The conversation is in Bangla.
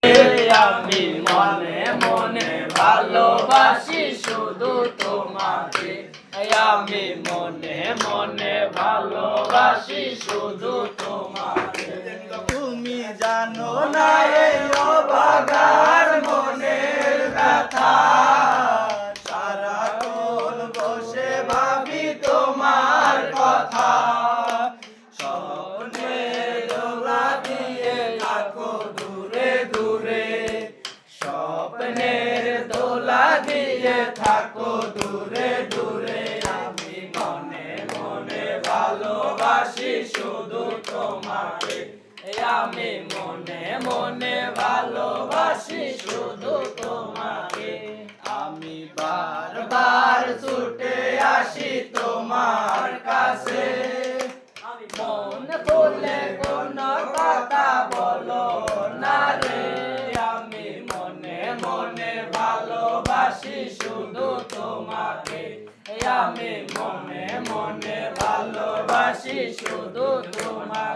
আমি মনে মনে ভালোবাসি শুধু তোমাকে। আমি মনে মনে ভালোবাসি শুধু তোমাকে। তুমি জানো না এই অবাগার মনের ব্যথা, সারাক্ষণ বসে ভাবি তোমার কথা। স্বপ্নের দোলা দিয়ে থাকো দূরে দূরে, স্বপ্নের দোলা দিয়ে থাকো দূরে দূরে। আমি মনে মনে ভালোবাসি শুধু তোমাকে। আমি মনে মনে ভালোবাসি শুধু তোমাকে। আমি বারবার ছুটে আসি তোমার কাছে, মন খুলে কোনো কথা বলো না রে। আমি মনে মনে ভালোবাসি শুধু তোমাকে। আমি মনে মনে ভালোবাসি শুধু তোমাকে।